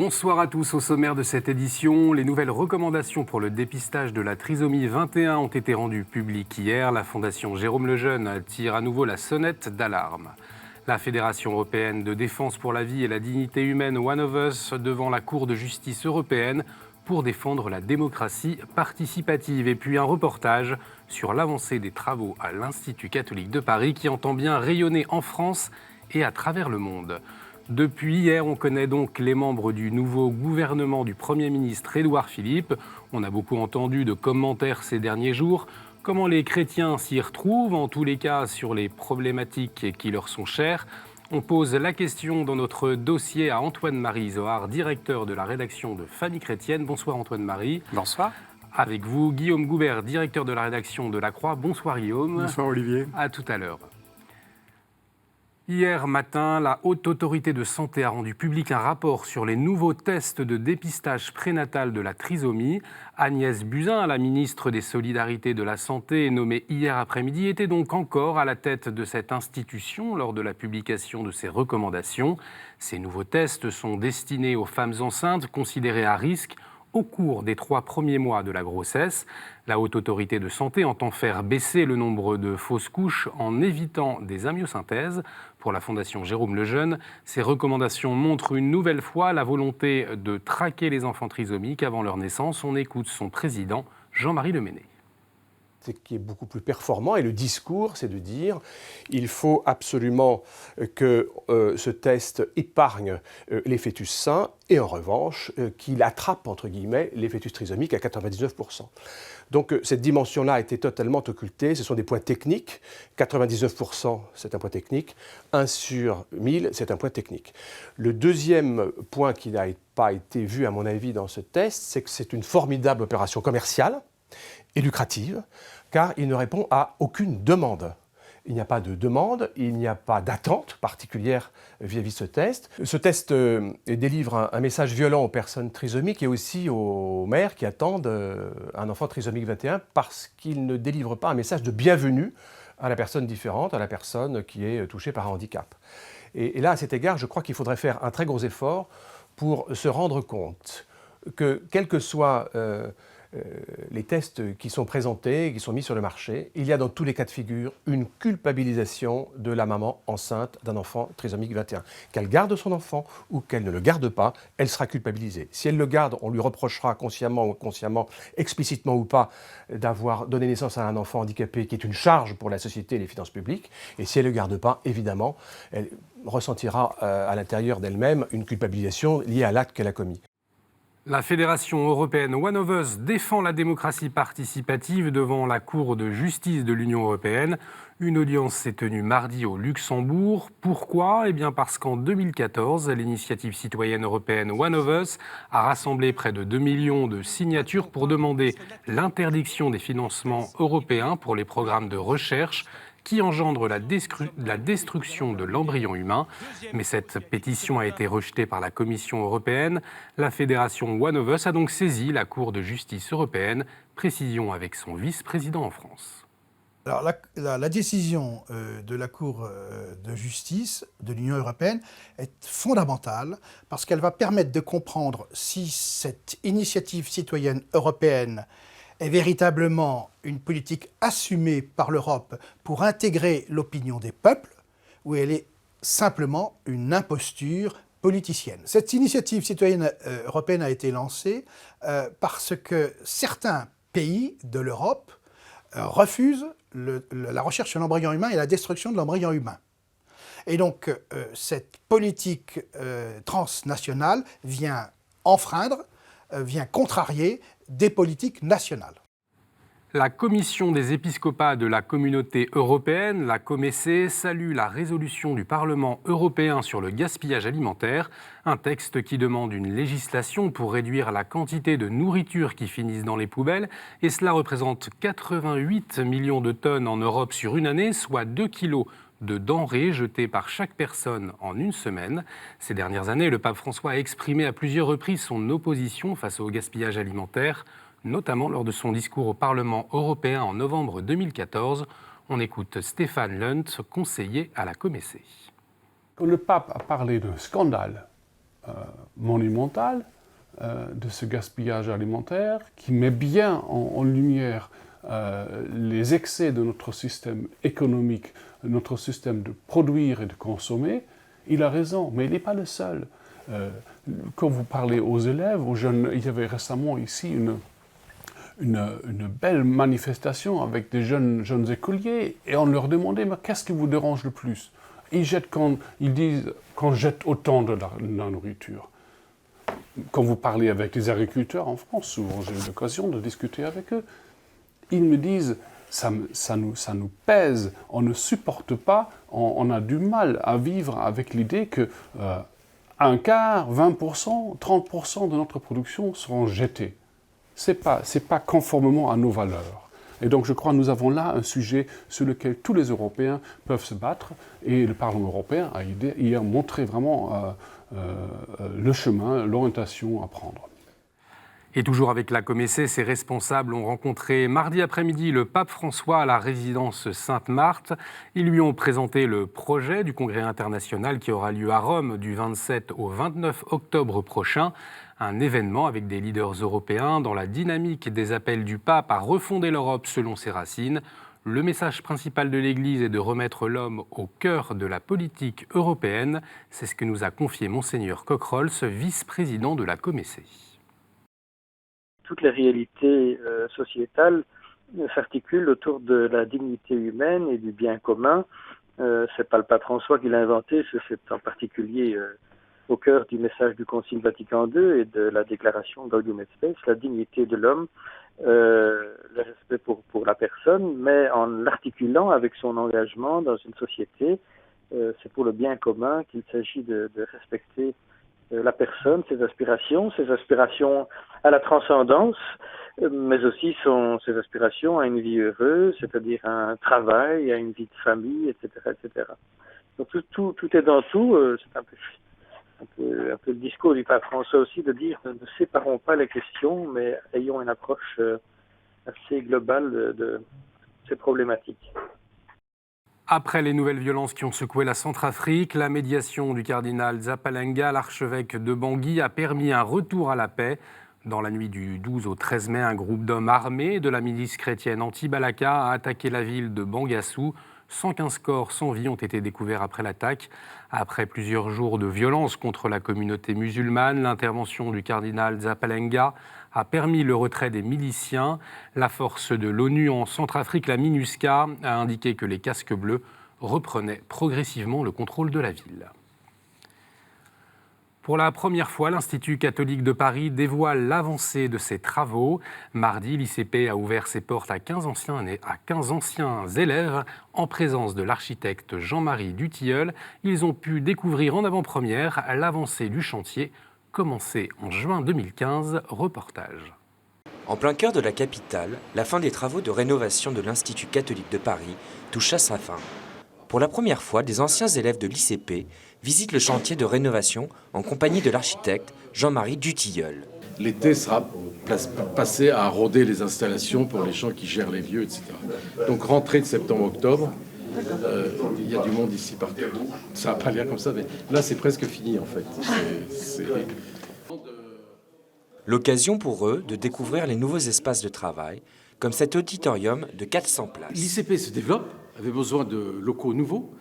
Bonsoir à tous. Au sommaire de cette édition, les nouvelles recommandations pour le dépistage de la trisomie 21 ont été rendues publiques hier. La Fondation Jérôme Lejeune tire à nouveau la sonnette d'alarme. La Fédération européenne de défense pour la vie et la dignité humaine, One of Us, devant la Cour de justice européenne pour défendre la démocratie participative. Et puis un reportage sur l'avancée des travaux à l'Institut catholique de Paris qui entend bien rayonner en France et à travers le monde. Depuis hier, on connaît donc les membres du nouveau gouvernement du Premier ministre Édouard Philippe. On a beaucoup entendu de commentaires ces derniers jours. Comment les chrétiens s'y retrouvent, en tous les cas sur les problématiques qui leur sont chères. On pose la question dans notre dossier à Antoine-Marie Zohar, directeur de la rédaction de Famille chrétienne. Bonsoir Antoine-Marie. Bonsoir. Avec vous, Guillaume Goubert, directeur de la rédaction de La Croix. Bonsoir Guillaume. Bonsoir Olivier. À tout à l'heure. Hier matin, la Haute Autorité de Santé a rendu public un rapport sur les nouveaux tests de dépistage prénatal de la trisomie. Agnès Buzyn, la ministre des Solidarités de la Santé, nommée hier après-midi, était donc encore à la tête de cette institution lors de la publication de ses recommandations. Ces nouveaux tests sont destinés aux femmes enceintes considérées à risque au cours des 3 premiers mois de la grossesse. La Haute Autorité de Santé entend faire baisser le nombre de fausses couches en évitant des amniosynthèses. Pour la Fondation Jérôme Lejeune, ces recommandations montrent une nouvelle fois la volonté de traquer les enfants trisomiques avant leur naissance. On écoute son président, Jean-Marie Leméné. C'est qui est beaucoup plus performant, et le discours, c'est de dire il faut absolument que ce test épargne les fœtus sains et en revanche qu'il attrape, entre guillemets, les fœtus trisomiques à 99%. Donc cette dimension-là a été totalement occultée, ce sont des points techniques, 99% c'est un point technique, 1 sur 1000 c'est un point technique. Le deuxième point qui n'a pas été vu à mon avis dans ce test, c'est que c'est une formidable opération commerciale et lucrative, car il ne répond à aucune demande. Il n'y a pas de demande, il n'y a pas d'attente particulière vis-à-vis de ce test. Ce test délivre un message violent aux personnes trisomiques et aussi aux mères qui attendent un enfant trisomique 21 parce qu'il ne délivre pas un message de bienvenue à la personne différente, à la personne qui est touchée par un handicap. Et là, à cet égard, je crois qu'il faudrait faire un très gros effort pour se rendre compte que, quels que soient les tests qui sont présentés, qui sont mis sur le marché, il y a dans tous les cas de figure une culpabilisation de la maman enceinte d'un enfant trisomique 21. Qu'elle garde son enfant ou qu'elle ne le garde pas, elle sera culpabilisée. Si elle le garde, on lui reprochera consciemment ou inconsciemment, explicitement ou pas, d'avoir donné naissance à un enfant handicapé qui est une charge pour la société et les finances publiques. Et si elle ne le garde pas, évidemment, elle ressentira à l'intérieur d'elle-même une culpabilisation liée à l'acte qu'elle a commis. La Fédération européenne One of Us défend la démocratie participative devant la Cour de justice de l'Union européenne. Une audience s'est tenue mardi au Luxembourg. Pourquoi ? Eh bien parce qu'en 2014, l'initiative citoyenne européenne One of Us a rassemblé près de 2 millions de signatures pour demander l'interdiction des financements européens pour les programmes de recherche qui engendre la destruction de l'embryon humain. Mais cette pétition a été rejetée par la Commission européenne. La fédération One of Us a donc saisi la Cour de justice européenne. Précision avec son vice-président en France. Alors, la décision de la Cour de justice de l'Union européenne est fondamentale parce qu'elle va permettre de comprendre si cette initiative citoyenne européenne est véritablement une politique assumée par l'Europe pour intégrer l'opinion des peuples, ou elle est simplement une imposture politicienne. Cette initiative citoyenne européenne a été lancée parce que certains pays de l'Europe refusent la recherche sur l'embryon humain et la destruction de l'embryon humain. Et donc cette politique transnationale vient enfreindre, vient contrarier des politiques nationales. La Commission des épiscopats de la Communauté européenne, la COMECE, salue la résolution du Parlement européen sur le gaspillage alimentaire, un texte qui demande une législation pour réduire la quantité de nourriture qui finissent dans les poubelles, et cela représente 88 millions de tonnes en Europe sur une année, soit 2 kilos de denrées jetées par chaque personne en une semaine. Ces dernières années, le pape François a exprimé à plusieurs reprises son opposition face au gaspillage alimentaire, notamment lors de son discours au Parlement européen en novembre 2014. On écoute Stéphane Lunt, conseiller à la COMECE. Quand le pape a parlé de scandale monumental de ce gaspillage alimentaire, qui met bien en lumière les excès de notre système économique, notre système de produire et de consommer. Il a raison, mais il n'est pas le seul. Quand vous parlez aux élèves, aux jeunes, il y avait récemment ici une belle manifestation avec des jeunes écoliers, et on leur demandait « mais qu'est-ce qui vous dérange le plus ?» Ils disent « qu'on jette autant de la nourriture ». Quand vous parlez avec les agriculteurs en France, souvent j'ai eu l'occasion de discuter avec eux, ils me disent ça nous pèse, on ne supporte pas, on a du mal à vivre avec l'idée que un quart, 20%, 30% de notre production seront jetés. C'est pas conformément à nos valeurs. Et donc je crois que nous avons là un sujet sur lequel tous les Européens peuvent se battre, et le Parlement européen a hier montré vraiment le chemin, l'orientation à prendre. Et toujours avec la Comessée, ses responsables ont rencontré mardi après-midi le pape François à la résidence Sainte-Marthe. Ils lui ont présenté le projet du congrès international qui aura lieu à Rome du 27 au 29 octobre prochain. Un événement avec des leaders européens dans la dynamique des appels du pape à refonder l'Europe selon ses racines. Le message principal de l'Église est de remettre l'homme au cœur de la politique européenne. C'est ce que nous a confié Monseigneur Cockrols, vice-président de la Comessée. Toutes les réalités sociétales s'articulent autour de la dignité humaine et du bien commun. C'est pas le pape François qui l'a inventé, c'est en particulier au cœur du message du Concile Vatican II et de la déclaration Gaudium et Spes, la dignité de l'homme, le respect pour la personne, mais en l'articulant avec son engagement dans une société. C'est pour le bien commun qu'il s'agit de respecter la personne, ses aspirations à la transcendance, mais aussi ses aspirations à une vie heureuse, c'est-à-dire à un travail, à une vie de famille, etc., etc. Donc tout est dans tout. C'est un peu le discours du pape François aussi de dire ne séparons pas les questions, mais ayons une approche assez globale de ces problématiques. Après les nouvelles violences qui ont secoué la Centrafrique, la médiation du cardinal Zapalenga, l'archevêque de Bangui, a permis un retour à la paix. Dans la nuit du 12 au 13 mai, un groupe d'hommes armés de la milice chrétienne anti-Balaka a attaqué la ville de Bangassou. 115 corps sans vie ont été découverts après l'attaque. Après plusieurs jours de violence contre la communauté musulmane, l'intervention du cardinal Zapalenga a permis le retrait des miliciens. La force de l'ONU en Centrafrique, la MINUSCA, a indiqué que les casques bleus reprenaient progressivement le contrôle de la ville. Pour la première fois, l'Institut catholique de Paris dévoile l'avancée de ses travaux. Mardi, l'ICP a ouvert ses portes à 15 anciens élèves en présence de l'architecte Jean-Marie Dutilleul. Ils ont pu découvrir en avant-première l'avancée du chantier, commencé en juin 2015. Reportage. En plein cœur de la capitale, la fin des travaux de rénovation de l'Institut catholique de Paris touche à sa fin. Pour la première fois, des anciens élèves de l'ICP visitent le chantier de rénovation en compagnie de l'architecte Jean-Marie Dutilleul. L'été sera passé à rôder les installations pour les gens qui gèrent les lieux, etc. Donc rentrée de septembre-octobre, il y a du monde ici partout. Ça va pas l'air comme ça, mais là c'est presque fini en fait. L'occasion pour eux de découvrir les nouveaux espaces de travail, comme cet auditorium de 400 places. L'ICP se développe, avait besoin de locaux nouveaux.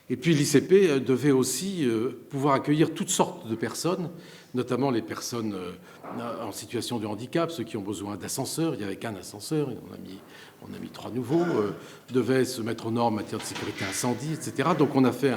Et puis l'ICP devait aussi pouvoir accueillir toutes sortes de personnes, notamment les personnes en situation de handicap, ceux qui ont besoin d'ascenseurs. Il n'y avait qu'un ascenseur, on a mis 3 nouveaux, devait se mettre aux normes en matière de sécurité incendie, etc. Donc on a fait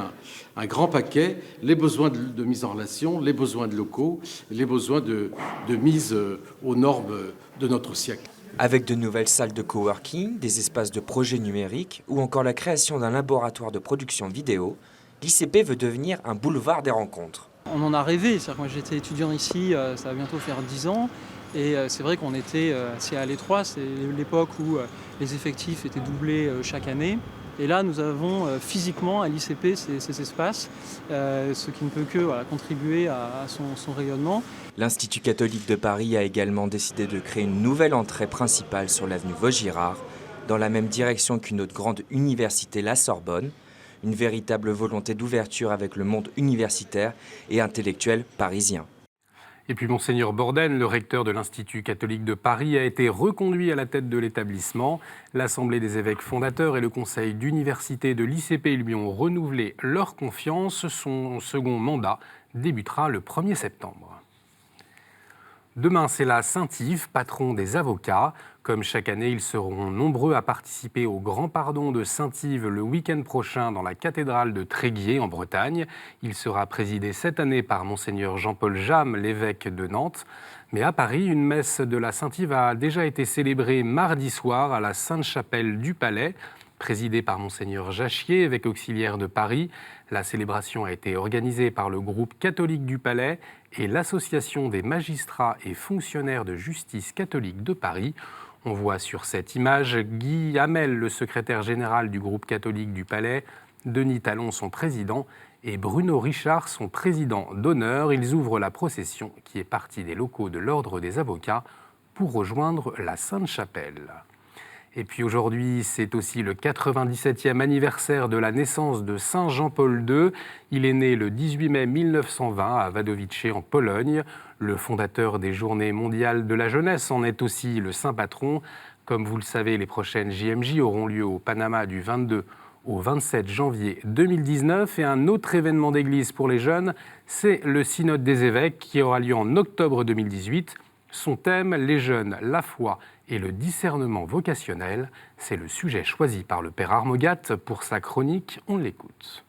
un grand paquet, les besoins de mise en relation, les besoins de locaux, les besoins de mise aux normes de notre siècle. Avec de nouvelles salles de coworking, des espaces de projets numériques ou encore la création d'un laboratoire de production vidéo, l'ICP veut devenir un boulevard des rencontres. On en a rêvé, c'est-à-dire que moi j'étais étudiant ici, ça va bientôt faire 10 ans, et c'est vrai qu'on était assez à l'étroit, c'est l'époque où les effectifs étaient doublés chaque année. Et là, nous avons physiquement à l'ICP ces espaces, ce qui ne peut que contribuer à son rayonnement. L'Institut catholique de Paris a également décidé de créer une nouvelle entrée principale sur l'avenue Vaugirard, dans la même direction qu'une autre grande université, la Sorbonne. une véritable volonté d'ouverture avec le monde universitaire et intellectuel parisien. Et puis Monseigneur Borden, le recteur de l'Institut catholique de Paris, a été reconduit à la tête de l'établissement. L'Assemblée des évêques fondateurs et le Conseil d'université de l'ICP lui ont renouvelé leur confiance. Son second mandat débutera le 1er septembre. Demain, c'est la Saint-Yves, patron des avocats. Comme chaque année, ils seront nombreux à participer au Grand Pardon de Saint-Yves le week-end prochain dans la cathédrale de Tréguier, en Bretagne. Il sera présidé cette année par Monseigneur Jean-Paul Jamme, l'évêque de Nantes. Mais à Paris, une messe de la Saint-Yves a déjà été célébrée mardi soir à la Sainte-Chapelle du Palais. Présidée par Monseigneur Jachier, évêque auxiliaire de Paris, la célébration a été organisée par le groupe catholique du Palais et l'Association des magistrats et fonctionnaires de justice catholique de Paris. On voit sur cette image Guy Hamel, le secrétaire général du groupe catholique du Palais, Denis Talon, son président, et Bruno Richard, son président d'honneur. Ils ouvrent la procession qui est partie des locaux de l'Ordre des avocats pour rejoindre la Sainte-Chapelle. Et puis aujourd'hui, c'est aussi le 97e anniversaire de la naissance de Saint Jean-Paul II. Il est né le 18 mai 1920 à Wadowice en Pologne. Le fondateur des Journées mondiales de la jeunesse en est aussi le saint patron. Comme vous le savez, les prochaines JMJ auront lieu au Panama du 22 au 27 janvier 2019. Et un autre événement d'église pour les jeunes, c'est le Synode des évêques qui aura lieu en octobre 2018. Son thème, les jeunes, la foi et le discernement vocationnel, c'est le sujet choisi par le Père Armogat pour sa chronique. On l'écoute.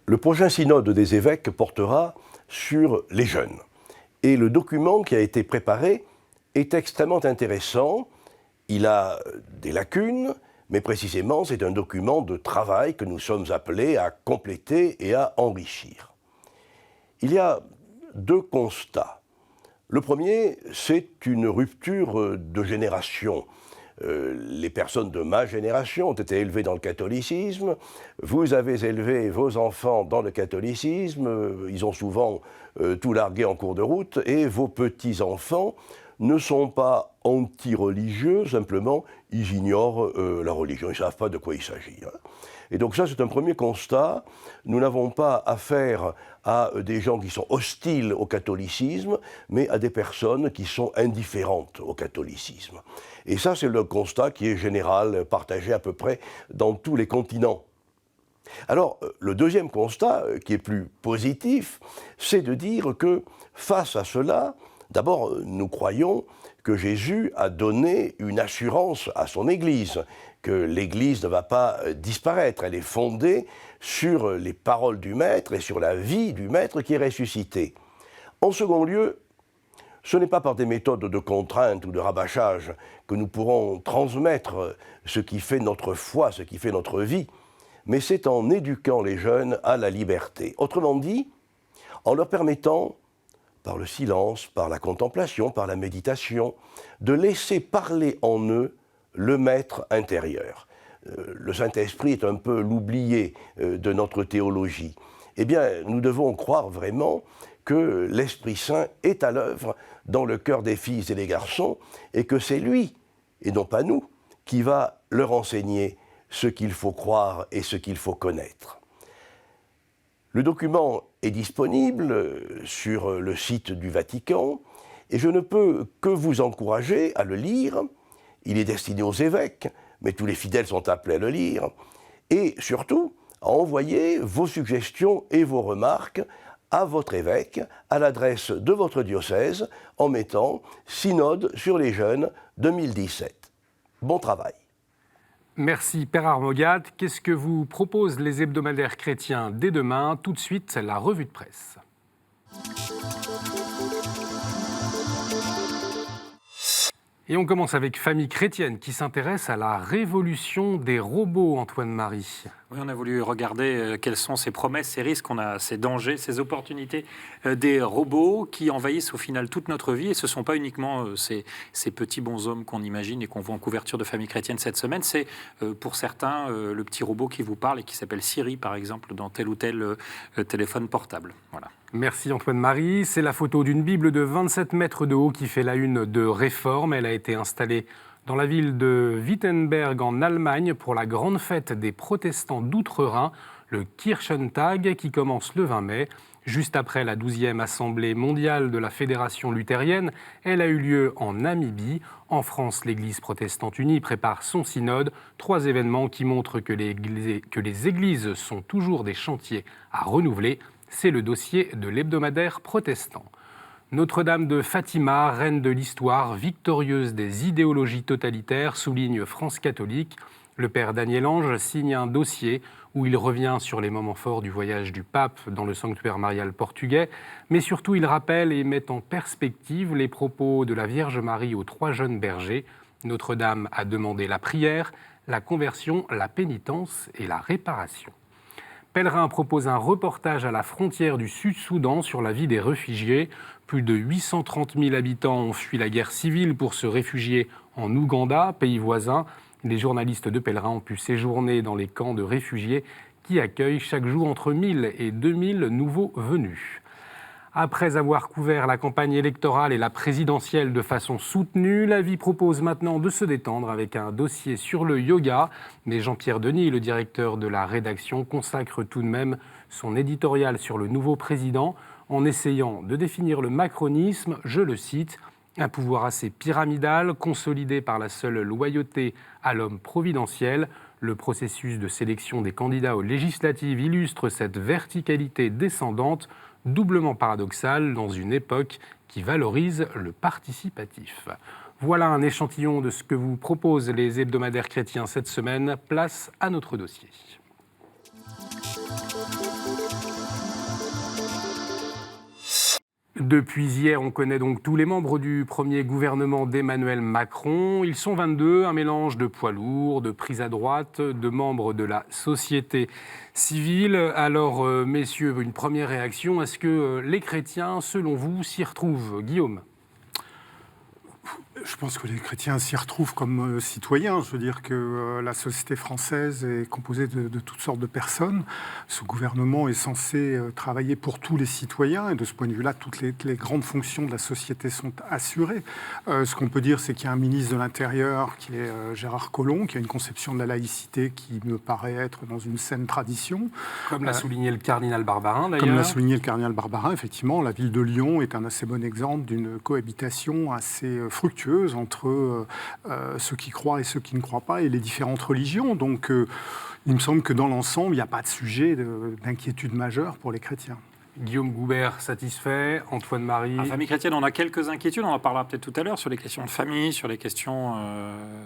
Le prochain synode des évêques portera sur les jeunes. Et le document qui a été préparé est extrêmement intéressant. Il a des lacunes, mais précisément c'est un document de travail que nous sommes appelés à compléter et à enrichir. Il y a deux constats. Le premier, c'est une rupture de génération. Les personnes de ma génération ont été élevées dans le catholicisme. Vous avez élevé vos enfants dans le catholicisme. Ils ont souvent tout largué en cours de route. Et vos petits-enfants ne sont pas anti-religieux, simplement, ils ignorent la religion. Ils ne savent pas de quoi il s'agit. Et donc ça, c'est un premier constat. Nous n'avons pas affaire à des gens qui sont hostiles au catholicisme, mais à des personnes qui sont indifférentes au catholicisme. Et ça, c'est le constat qui est général, partagé à peu près dans tous les continents. Alors, le deuxième constat, qui est plus positif, c'est de dire que face à cela, d'abord, nous croyons que Jésus a donné une assurance à son Église, que l'Église ne va pas disparaître. Elle est fondée sur les paroles du Maître et sur la vie du Maître qui est ressuscité. En second lieu, ce n'est pas par des méthodes de contrainte ou de rabâchage que nous pourrons transmettre ce qui fait notre foi, ce qui fait notre vie, mais c'est en éduquant les jeunes à la liberté. Autrement dit, en leur permettant, par le silence, par la contemplation, par la méditation, de laisser parler en eux le maître intérieur. Le Saint-Esprit est un peu l'oublié de notre théologie. Eh bien, nous devons croire vraiment que l'Esprit Saint est à l'œuvre dans le cœur des filles et des garçons, et que c'est lui, et non pas nous, qui va leur enseigner ce qu'il faut croire et ce qu'il faut connaître. Le document est disponible sur le site du Vatican, et je ne peux que vous encourager à le lire. Il est destiné aux évêques, mais tous les fidèles sont appelés à le lire, et surtout à envoyer vos suggestions et vos remarques à votre évêque, à l'adresse de votre diocèse, en mettant « Synode sur les jeunes 2017 ». Bon travail. Merci Père Armogat. Qu'est-ce que vous proposent les hebdomadaires chrétiens dès demain? Tout de suite, la revue de presse. Et on commence avec Famille chrétienne qui s'intéresse à la révolution des robots, Antoine-Marie. Oui, on a voulu regarder quelles sont ces promesses, ces risques, ces dangers, ces opportunités des robots qui envahissent au final toute notre vie. Et ce ne sont pas uniquement ces petits bonshommes qu'on imagine et qu'on voit en couverture de Famille chrétienne cette semaine. C'est pour certains le petit robot qui vous parle et qui s'appelle Siri, par exemple, dans tel ou tel téléphone portable. Voilà. Merci Antoine-Marie. C'est la photo d'une Bible de 27 mètres de haut qui fait la une de Réforme. Elle a été installée Dans la ville de Wittenberg en Allemagne, pour la grande fête des protestants d'Outre-Rhin, le Kirchentag, qui commence le 20 mai. Juste après la 12e Assemblée mondiale de la Fédération luthérienne, elle a eu lieu en Namibie. En France, l'Église protestante unie prépare son synode. 3 événements qui montrent que les églises sont toujours des chantiers à renouveler. C'est le dossier de l'hebdomadaire protestant. Notre-Dame de Fatima, reine de l'histoire, victorieuse des idéologies totalitaires, souligne France catholique. Le père Daniel Ange signe un dossier où il revient sur les moments forts du voyage du pape dans le sanctuaire marial portugais, mais surtout il rappelle et met en perspective les propos de la Vierge Marie aux 3 jeunes bergers. Notre-Dame a demandé la prière, la conversion, la pénitence et la réparation. Pèlerin propose un reportage à la frontière du Sud-Soudan sur la vie des réfugiés. Plus de 830 000 habitants ont fui la guerre civile pour se réfugier en Ouganda, pays voisin. Les journalistes de Pèlerin ont pu séjourner dans les camps de réfugiés qui accueillent chaque jour entre 1000 et 2000 nouveaux venus. Après avoir couvert la campagne électorale et la présidentielle de façon soutenue, La Vie propose maintenant de se détendre avec un dossier sur le yoga. Mais Jean-Pierre Denis, le directeur de la rédaction, consacre tout de même son éditorial sur le nouveau président en essayant de définir le macronisme, je le cite, « un pouvoir assez pyramidal, consolidé par la seule loyauté à l'homme providentiel. Le processus de sélection des candidats aux législatives illustre cette verticalité descendante, doublement paradoxale dans une époque qui valorise le participatif. » Voilà un échantillon de ce que vous proposent les hebdomadaires chrétiens cette semaine. Place à notre dossier. Depuis hier, on connaît donc tous les membres du premier gouvernement d'Emmanuel Macron. Ils sont 22, un mélange de poids lourds, de prises à droite, de membres de la société civile. Alors, messieurs, une première réaction, est-ce que les chrétiens, selon vous, s'y retrouvent? Guillaume? Je pense que les chrétiens s'y retrouvent comme citoyens. Je veux dire que la société française est composée de toutes sortes de personnes. Ce gouvernement est censé travailler pour tous les citoyens et de ce point de vue-là, toutes les grandes fonctions de la société sont assurées. Ce qu'on peut dire, c'est qu'il y a un ministre de l'Intérieur qui est Gérard Collomb, qui a une conception de la laïcité qui me paraît être dans une saine tradition. Comme l'a souligné le cardinal Barbarin, d'ailleurs. Comme l'a souligné le cardinal Barbarin, effectivement, la ville de Lyon est un assez bon exemple d'une cohabitation assez fructueuse entre ceux qui croient et ceux qui ne croient pas, et les différentes religions. Donc, il me semble que dans l'ensemble, il n'y a pas de sujet d'inquiétude majeure pour les chrétiens. Guillaume Goubert, satisfait. Antoine Marie. En famille chrétienne, on a quelques inquiétudes. On en parlera peut-être tout à l'heure sur les questions de famille, sur les questions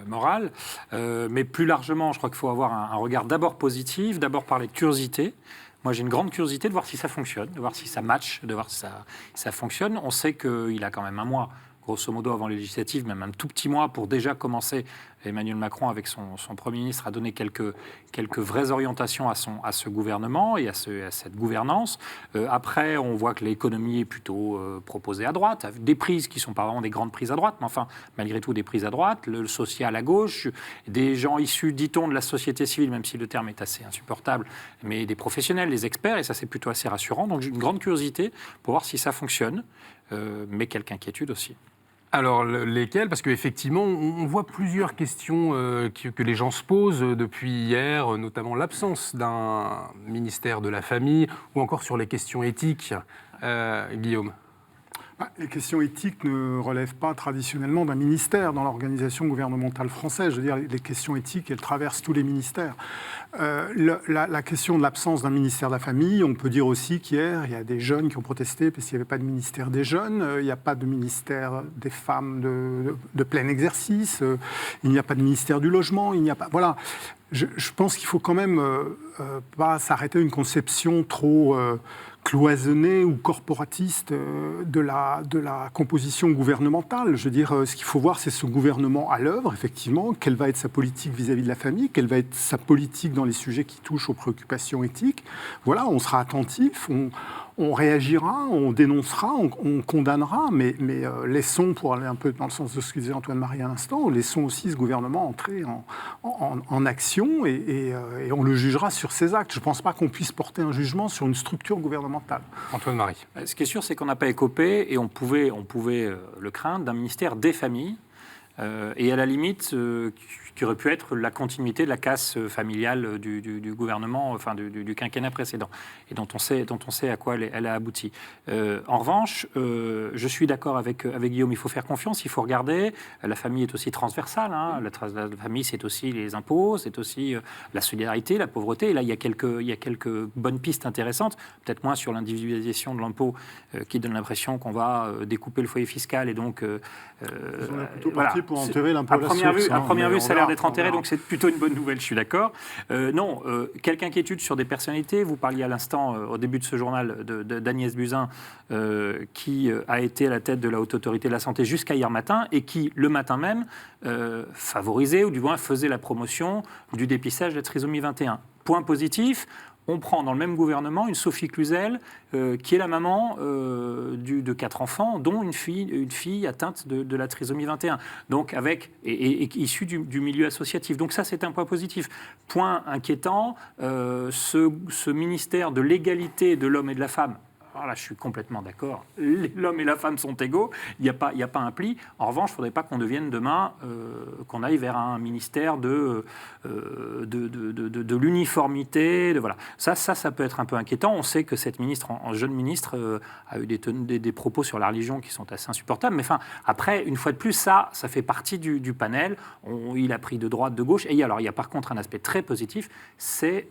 morales. Mais plus largement, je crois qu'il faut avoir un regard d'abord positif, d'abord parler de curiosité. Moi, j'ai une grande curiosité de voir si ça fonctionne, de voir si ça match, de voir si ça fonctionne. On sait qu'il a quand même un mois, grosso modo, avant les législatives, même un tout petit mois, pour déjà commencer. Emmanuel Macron, avec son Premier ministre, a donné quelques vraies orientations à ce gouvernement et à cette gouvernance. Après, on voit que l'économie est plutôt proposée à droite, avec des prises qui ne sont pas vraiment des grandes prises à droite, mais enfin, malgré tout, des prises à droite, le social à gauche, des gens issus, dit-on, de la société civile, même si le terme est assez insupportable, mais des professionnels, des experts, et ça, c'est plutôt assez rassurant. Donc, j'ai une grande curiosité pour voir si ça fonctionne, mais quelques inquiétudes aussi. Alors, lesquelles? Parce qu'effectivement, on voit plusieurs questions que les gens se posent depuis hier, notamment l'absence d'un ministère de la Famille, ou encore sur les questions éthiques. Guillaume? Les questions éthiques ne relèvent pas traditionnellement d'un ministère dans l'organisation gouvernementale française. Je veux dire, les questions éthiques, elles traversent tous les ministères. La question de l'absence d'un ministère de la Famille, on peut dire aussi qu'hier, il y a des jeunes qui ont protesté parce qu'il n'y avait pas de ministère des jeunes, il n'y a pas de ministère des femmes de plein exercice, il n'y a pas de ministère du logement, il n'y a pas... Voilà. Je pense qu'il faut quand même pas s'arrêter à une conception trop... cloisonnée ou corporatiste de la composition gouvernementale. Je veux dire, ce qu'il faut voir, c'est ce gouvernement à l'œuvre, effectivement, quelle va être sa politique vis-à-vis de la famille, quelle va être sa politique dans les sujets qui touchent aux préoccupations éthiques. Voilà, on sera attentif, on réagira, on dénoncera, on condamnera, mais laissons, pour aller un peu dans le sens de ce que disait Antoine Marie à l'instant, laissons aussi ce gouvernement entrer en action et on le jugera sur ses actes. Je ne pense pas qu'on puisse porter un jugement sur une structure gouvernementale. Antoine Marie. Ce qui est sûr, c'est qu'on n'a pas écopé, et on pouvait le craindre, d'un ministère des familles, et à la limite, qui aurait pu être la continuité de la casse familiale du gouvernement, enfin du quinquennat précédent, et dont on sait à quoi elle a abouti. En revanche, je suis d'accord avec Guillaume, il faut faire confiance, il faut regarder. La famille est aussi transversale. Hein. La famille, c'est aussi les impôts, c'est aussi la solidarité, la pauvreté. Et là, il y a quelques bonnes pistes intéressantes, peut-être moins sur l'individualisation de l'impôt, qui donne l'impression qu'on va découper le foyer fiscal, et donc... Ils ont plutôt parti pour enterrer l'impôt à la source. À première vue, ça a l'air d'être enterré, donc c'est plutôt une bonne nouvelle, je suis d'accord. Non, quelques inquiétudes sur des personnalités. Vous parliez à l'instant, au début de ce journal, d'Agnès Buzyn, qui a été à la tête de la Haute Autorité de la Santé jusqu'à hier matin, et qui, le matin même, favorisait, ou du moins faisait la promotion du dépistage de la trisomie 21. Point positif, on prend dans le même gouvernement une Sophie Cluzel, qui est la maman de 4 enfants, dont une fille atteinte de la trisomie 21, donc et issue du milieu associatif. Donc ça, c'est un point positif. Point inquiétant, ce ministère de l'égalité de l'homme et de la femme. Alors là, je suis complètement d'accord. L'homme et la femme sont égaux. Il n'y a pas un pli. En revanche, il ne faudrait pas qu'on devienne demain, qu'on aille vers un ministère de l'uniformité. Voilà. Ça peut être un peu inquiétant. On sait que cette ministre, en jeune ministre, a eu des propos sur la religion qui sont assez insupportables. Mais enfin, après, une fois de plus, ça fait partie du panel. Il a pris de droite, de gauche. Et alors, il y a par contre un aspect très positif. C'est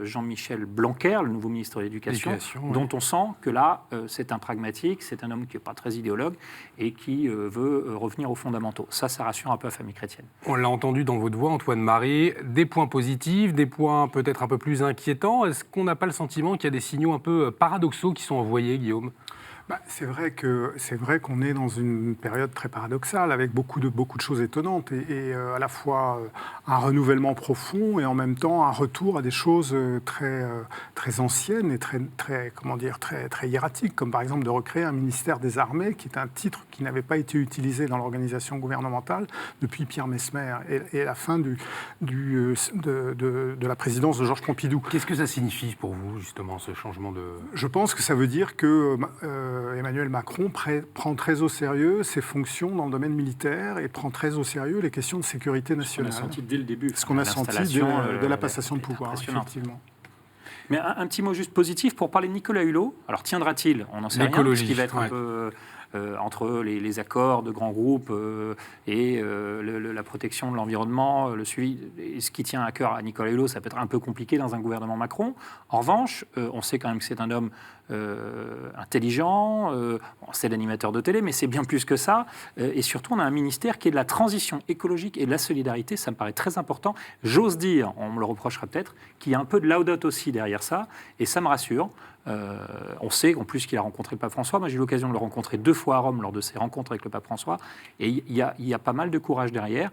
Jean-Michel Blanquer, le nouveau ministre de l'Éducation, dont on sent que là, c'est un pragmatique, c'est un homme qui n'est pas très idéologue et qui veut revenir aux fondamentaux. Ça rassure un peu la famille chrétienne. On l'a entendu dans votre voix, Antoine Marie, des points positifs, des points peut-être un peu plus inquiétants. Est-ce qu'on n'a pas le sentiment qu'il y a des signaux un peu paradoxaux qui sont envoyés, Guillaume ? C'est vrai qu'on est dans une période très paradoxale, avec beaucoup de choses étonnantes, et à la fois un renouvellement profond et en même temps un retour à des choses très anciennes et très hiératiques, comme par exemple de recréer un ministère des Armées, qui est un titre qui n'avait pas été utilisé dans l'organisation gouvernementale depuis Pierre Messmer et la fin de la présidence de Georges Pompidou. Qu'est-ce que ça signifie pour vous, justement, ce changement de... Je pense que ça veut dire que Emmanuel Macron prend très au sérieux ses fonctions dans le domaine militaire et prend très au sérieux les questions de sécurité nationale. Ce qu'on a senti dès le début. Ce qu'on a senti dès la passation de pouvoir, effectivement. Mais un petit mot juste positif pour parler de Nicolas Hulot. Alors tiendra-t-il ? On n'en sait rien, parce qu'il va être un peu... entre les accords de grands groupes et la protection de l'environnement, le suivi, et ce qui tient à cœur à Nicolas Hulot, ça peut être un peu compliqué dans un gouvernement Macron. En revanche, on sait quand même que c'est un homme intelligent, c'est l'animateur de télé, mais c'est bien plus que ça. Et surtout, on a un ministère qui est de la transition écologique et de la solidarité, ça me paraît très important. J'ose dire, on me le reprochera peut-être, qu'il y a un peu de Laudato aussi derrière ça, et ça me rassure. On sait en plus qu'il a rencontré le pape François. Moi, j'ai eu l'occasion de le rencontrer 2 fois à Rome lors de ses rencontres avec le pape François. Et il y a pas mal de courage derrière.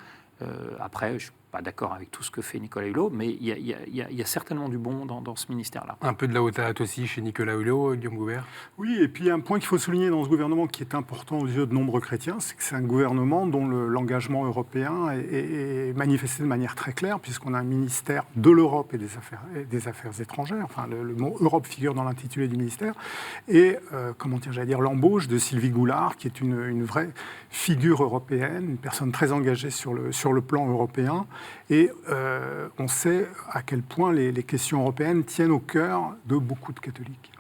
Après, je ne suis pas d'accord avec tout ce que fait Nicolas Hulot, mais il y a certainement du bon dans ce ministère-là. Un peu de la haute hâte aussi chez Nicolas Hulot, Guillaume Goubert. Oui, et puis un point qu'il faut souligner dans ce gouvernement qui est important aux yeux de nombreux chrétiens, c'est que c'est un gouvernement dont l'engagement européen est manifesté de manière très claire, puisqu'on a un ministère de l'Europe et des affaires étrangères. Enfin, le mot Europe figure dans l'intitulé du ministère. Et, l'embauche de Sylvie Goulard, qui est une vraie figure européenne, une personne très engagée sur le plan européen. Et on sait à quel point les questions européennes tiennent au cœur de beaucoup de catholiques.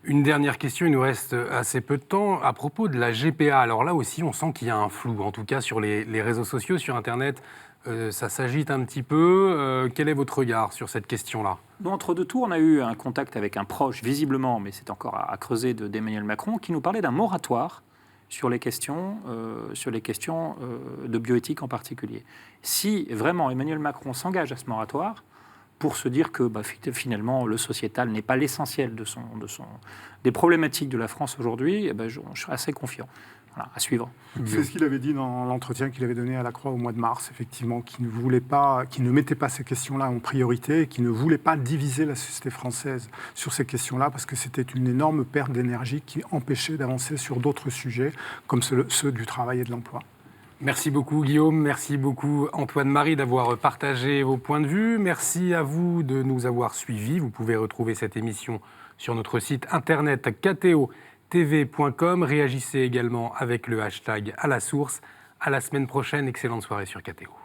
Une dernière question, il nous reste assez peu de temps. À propos de la GPA, alors là aussi, on sent qu'il y a un flou. En tout cas, sur les réseaux sociaux, sur Internet, ça s'agite un petit peu. Quel est votre regard sur cette question-là ? Nous, entre deux tours, on a eu un contact avec un proche, visiblement, mais c'est encore à creuser, d'Emmanuel Macron, qui nous parlait d'un moratoire sur les questions de bioéthique en particulier. Si vraiment Emmanuel Macron s'engage à ce moratoire, pour se dire que finalement le sociétal n'est pas l'essentiel des problématiques de la France aujourd'hui, je serais assez confiant. Voilà, à suivre. C'est ce qu'il avait dit dans l'entretien qu'il avait donné à la Croix au mois de mars, effectivement, qui ne mettait pas ces questions-là en priorité et qui ne voulait pas diviser la société française sur ces questions-là parce que c'était une énorme perte d'énergie qui empêchait d'avancer sur d'autres sujets comme ceux du travail et de l'emploi. Merci beaucoup Guillaume, merci beaucoup Antoine-Marie d'avoir partagé vos points de vue. Merci à vous de nous avoir suivis. Vous pouvez retrouver cette émission sur notre site internet KTO. tv.com. Réagissez également avec le hashtag #AlaSource. À la semaine prochaine. Excellente soirée sur KTO.